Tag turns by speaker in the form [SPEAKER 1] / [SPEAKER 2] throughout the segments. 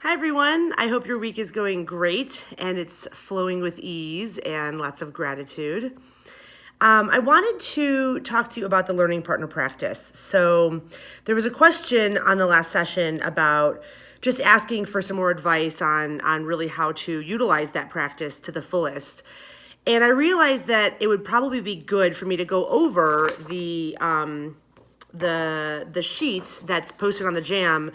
[SPEAKER 1] Hi, everyone. I hope your week is going great and it's flowing with ease and lots of gratitude. I wanted to talk to you about the learning partner practice. So, there was a question on the last session about just asking for some more advice on really how to utilize that practice to the fullest. And I realized that it would probably be good for me to go over the sheets that's posted on the Jam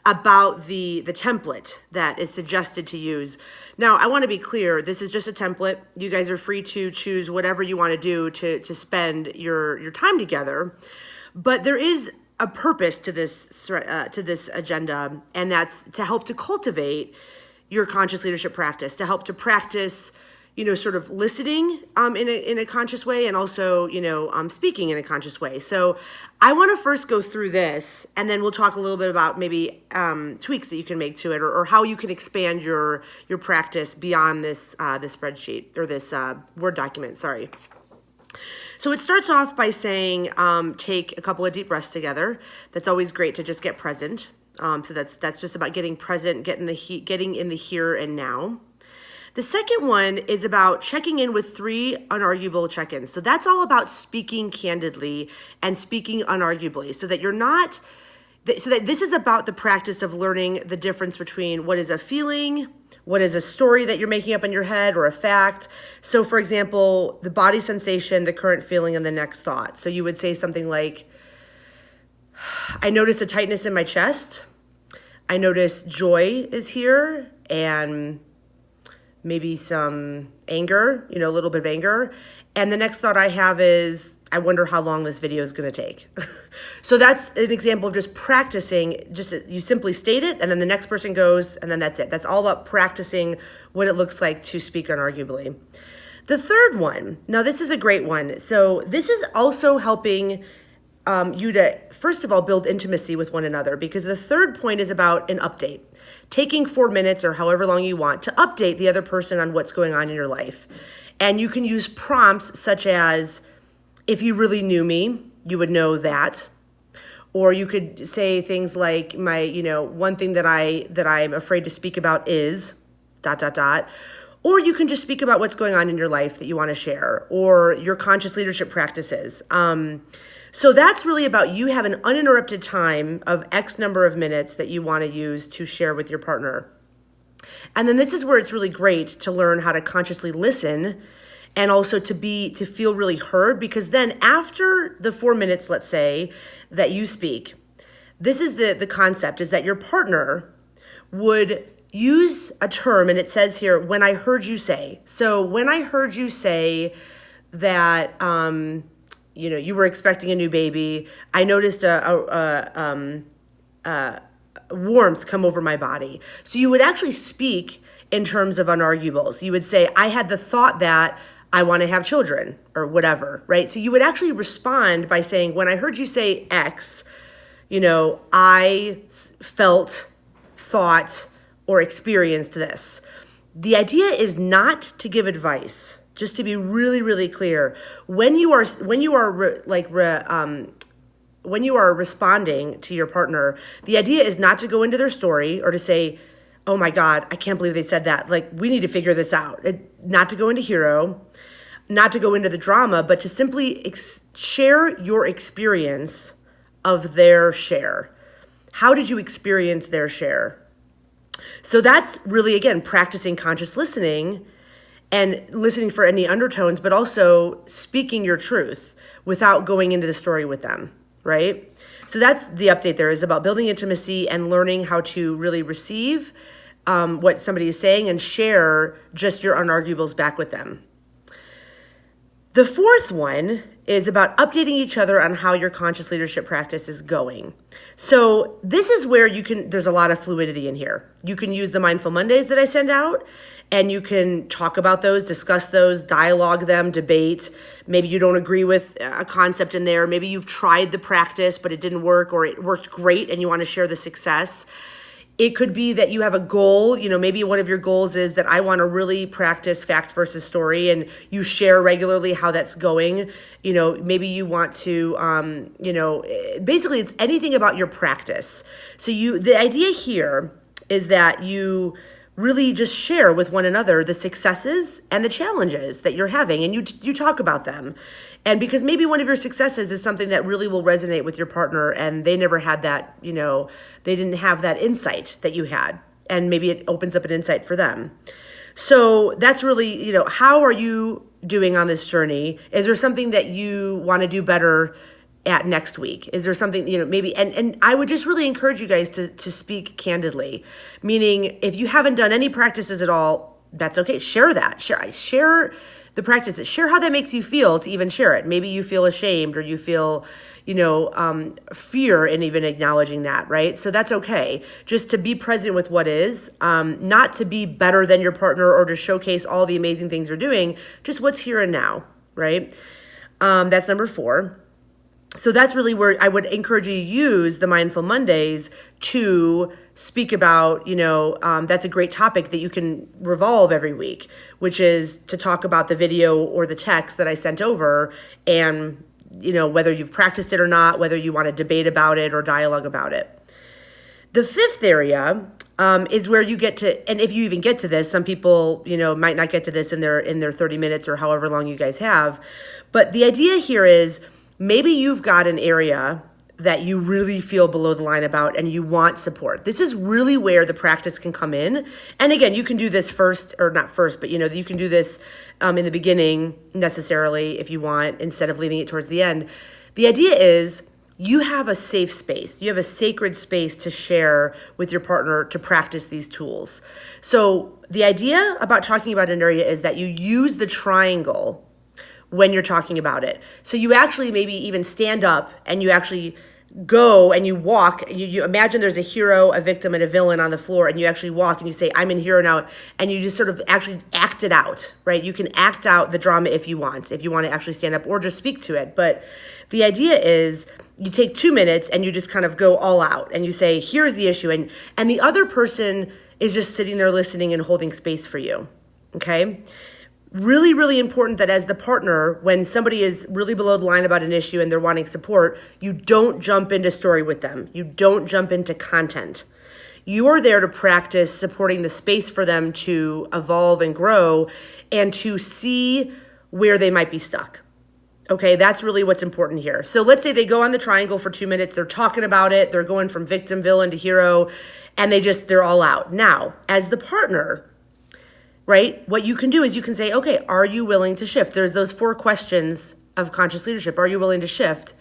[SPEAKER 1] about the template that is suggested to use. Now, I want to be clear, this is just a template. You guys are free to choose whatever you want to do to spend your time together. But there is a purpose to this agenda, and that's to help to cultivate your conscious leadership practice, to help to practice sort of listening in a conscious way, and also, speaking in a conscious way. So I want to first go through this, and then we'll talk a little bit about maybe tweaks that you can make to it, or how you can expand your practice beyond this spreadsheet, or this Word document, sorry. So it starts off by saying, take a couple of deep breaths together. That's always great to just get present. So that's just about getting present, getting in the here and now. The second one is about checking in with 3 unarguable check-ins. So that's all about speaking candidly and speaking unarguably, so that this is about the practice of learning the difference between what is a feeling, what is a story that you're making up in your head, or a fact. So for example, the body sensation, the current feeling, and the next thought. So you would say something like, I notice a tightness in my chest. I notice joy is here, and maybe some anger, a little bit of anger. And the next thought I have is, I wonder how long this video is going to take. So that's an example of just practicing. You simply state it, and then the next person goes, and then that's it. That's all about practicing what it looks like to speak unarguably. The third one, now this is a great one. So this is also helping you to, first of all, build intimacy with one another, because the third point is about an update. Taking 4 minutes or however long you want to update the other person on what's going on in your life. And you can use prompts such as, if you really knew me, you would know that. Or you could say things like, one thing that I'm afraid to speak about is ... Or you can just speak about what's going on in your life that you want to share, or your conscious leadership practices. So that's really about you have an uninterrupted time of X number of minutes that you want to use to share with your partner. And then this is where it's really great to learn how to consciously listen, and also to feel really heard, because then after the 4 minutes, let's say, that you speak, this is the concept, is that your partner would use a term, and it says here, when I heard you say. So when I heard you say that, you were expecting a new baby, I noticed a warmth come over my body. So you would actually speak in terms of unarguables. You would say, I had the thought that I want to have children, or whatever, right? So you would actually respond by saying, when I heard you say X, I felt, thought, or experienced this. The idea is not to give advice. Just to be really, really clear, when you are responding to your partner, the idea is not to go into their story or to say, oh my God, I can't believe they said that. Like, we need to figure this out. Not to go into hero, not to go into the drama, but to simply share your experience of their share. How did you experience their share? So that's really, again, practicing conscious listening, and listening for any undertones, but also speaking your truth without going into the story with them, right? So that's the update there, is about building intimacy and learning how to really receive what somebody is saying and share just your unarguables back with them. The fourth one is about updating each other on how your conscious leadership practice is going. So this is where there's a lot of fluidity in here. You can use the Mindful Mondays that I send out, and you can talk about those, discuss those, dialogue them, debate. Maybe you don't agree with a concept in there. Maybe you've tried the practice, but it didn't work, or it worked great and you want to share the success. It could be that you have a goal, maybe one of your goals is that I want to really practice fact versus story, and you share regularly how that's going. Maybe you want to, basically it's anything about your practice. So the idea here is that you really just share with one another the successes and the challenges that you're having, and you talk about them. And because maybe one of your successes is something that really will resonate with your partner, and they never had that, they didn't have that insight that you had, and maybe it opens up an insight for them. So that's really, how are you doing on this journey? Is there something that you want to do better at next week? Is there something, maybe, and I would just really encourage you guys to speak candidly, meaning if you haven't done any practices at all, that's okay. Share that. Share the practices. Share how that makes you feel to even share it. Maybe you feel ashamed, or you feel, fear in even acknowledging that, right? So that's okay. Just to be present with what is, not to be better than your partner or to showcase all the amazing things you're doing, just what's here and now, right? That's number 4. So that's really where I would encourage you to use the Mindful Mondays to speak about, that's a great topic that you can revolve every week, which is to talk about the video or the text that I sent over, and, whether you've practiced it or not, whether you want to debate about it or dialogue about it. The 5th area is where you get to, and if you even get to this, some people, might not get to this in their 30 minutes or however long you guys have. But the idea here is, maybe you've got an area that you really feel below the line about and you want support. This is really where the practice can come in. And again, you can do this first, or not first, but you can do this in the beginning necessarily if you want, instead of leaving it towards the end. The idea is you have a safe space. You have a sacred space to share with your partner to practice these tools. So the idea about talking about an area is that you use the triangle when you're talking about it. So you actually maybe even stand up and you actually go and you walk. You imagine there's a hero, a victim, and a villain on the floor, and you actually walk and you say, I'm in hero now, and you just sort of actually act it out, right? You can act out the drama if you want to actually stand up or just speak to it. But the idea is you take 2 minutes and you just kind of go all out and you say, here's the issue. And the other person is just sitting there listening and holding space for you, okay? Really, really important that as the partner, when somebody is really below the line about an issue and they're wanting support, you don't jump into story with them. You don't jump into content. You are there to practice supporting the space for them to evolve and grow and to see where they might be stuck. Okay, that's really what's important here. So let's say they go on the triangle for 2 minutes. They're talking about it. They're going from victim, villain to hero, and they're all out. Now, as the partner, right? What you can do is you can say, okay, are you willing to shift? There's those 4 questions of conscious leadership. Are you willing to shift?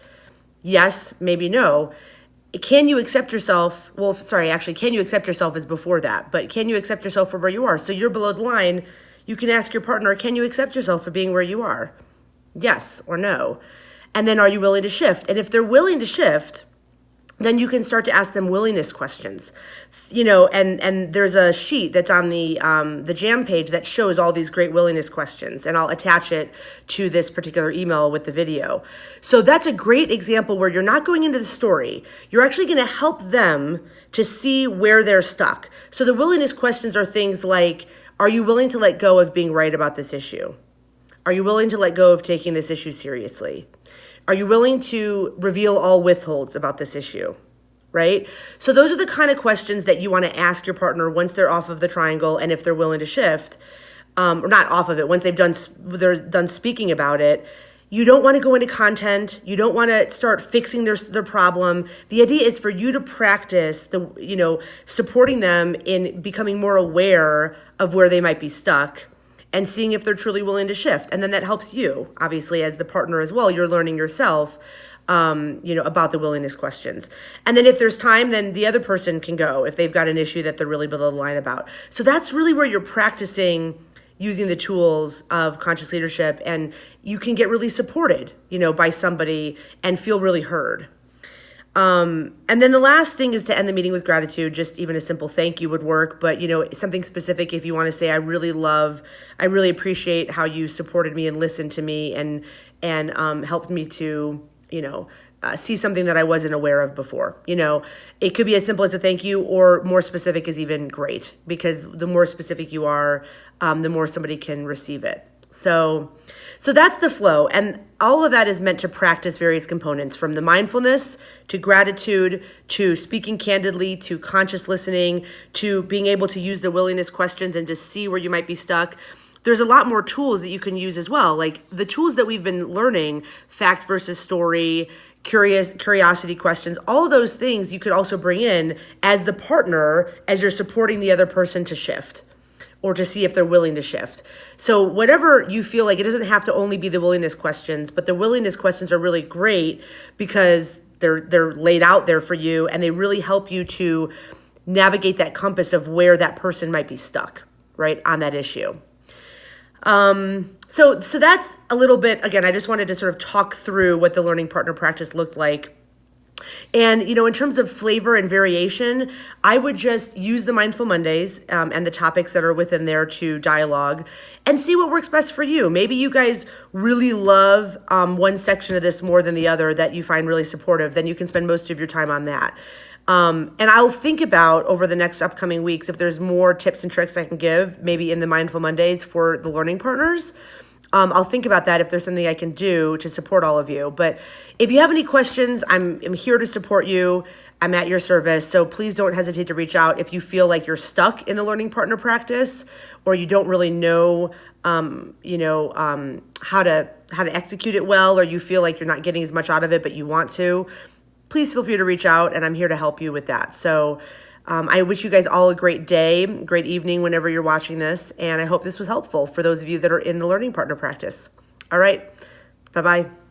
[SPEAKER 1] Yes, maybe no. Can you accept yourself? Well, sorry, actually, can you accept yourself is before that, but can you accept yourself for where you are? So you're below the line. You can ask your partner, can you accept yourself for being where you are? Yes or no. And then are you willing to shift? And if they're willing to shift, then you can start to ask them willingness questions, and there's a sheet that's on the Jam page that shows all these great willingness questions, and I'll attach it to this particular email with the video. So that's a great example where you're not going into the story. You're actually going to help them to see where they're stuck. So the willingness questions are things like, are you willing to let go of being right about this issue? Are you willing to let go of taking this issue seriously? Are you willing to reveal all withholds about this issue, right? So those are the kind of questions that you want to ask your partner once they're off of the triangle, and if they're willing to shift, or not off of it, once they're done speaking about it. You don't want to go into content. You don't want to start fixing their problem. The idea is for you to practice supporting them in becoming more aware of where they might be stuck, and seeing if they're truly willing to shift. And then that helps you, obviously, as the partner as well. You're learning yourself, about the willingness questions. And then if there's time, then the other person can go if they've got an issue that they're really below the line about. So that's really where you're practicing using the tools of conscious leadership, and you can get really supported, by somebody and feel really heard. And then the last thing is to end the meeting with gratitude. Just even a simple thank you would work, but something specific if you want to say, I really appreciate how you supported me and listened to me and helped me to, see something that I wasn't aware of before. It could be as simple as a thank you, or more specific is even great, because the more specific you are, the more somebody can receive it. So that's the flow. And all of that is meant to practice various components, from the mindfulness to gratitude to speaking candidly to conscious listening to being able to use the willingness questions and to see where you might be stuck. There's a lot more tools that you can use as well. Like the tools that we've been learning, fact versus story, curiosity questions, all of those things you could also bring in as the partner as you're supporting the other person to shift, or to see if they're willing to shift. So whatever you feel like, it doesn't have to only be the willingness questions, but the willingness questions are really great because they're laid out there for you and they really help you to navigate that compass of where that person might be stuck, right, on that issue. So that's a little bit, again, I just wanted to sort of talk through what the learning partner practice looked like. And, in terms of flavor and variation, I would just use the Mindful Mondays and the topics that are within there to dialogue and see what works best for you. Maybe you guys really love one section of this more than the other that you find really supportive. Then you can spend most of your time on that. And I'll think about over the next upcoming weeks if there's more tips and tricks I can give, maybe in the Mindful Mondays for the learning partners. I'll think about that if there's something I can do to support all of you. But if you have any questions, I'm here to support you. I'm at your service. So please don't hesitate to reach out if you feel like you're stuck in the learning partner practice or you don't really know, how to execute it well, or you feel like you're not getting as much out of it, but you want to. Please feel free to reach out, and I'm here to help you with that. So I wish you guys all a great day, great evening whenever you're watching this, and I hope this was helpful for those of you that are in the learning partner practice. All right, bye-bye.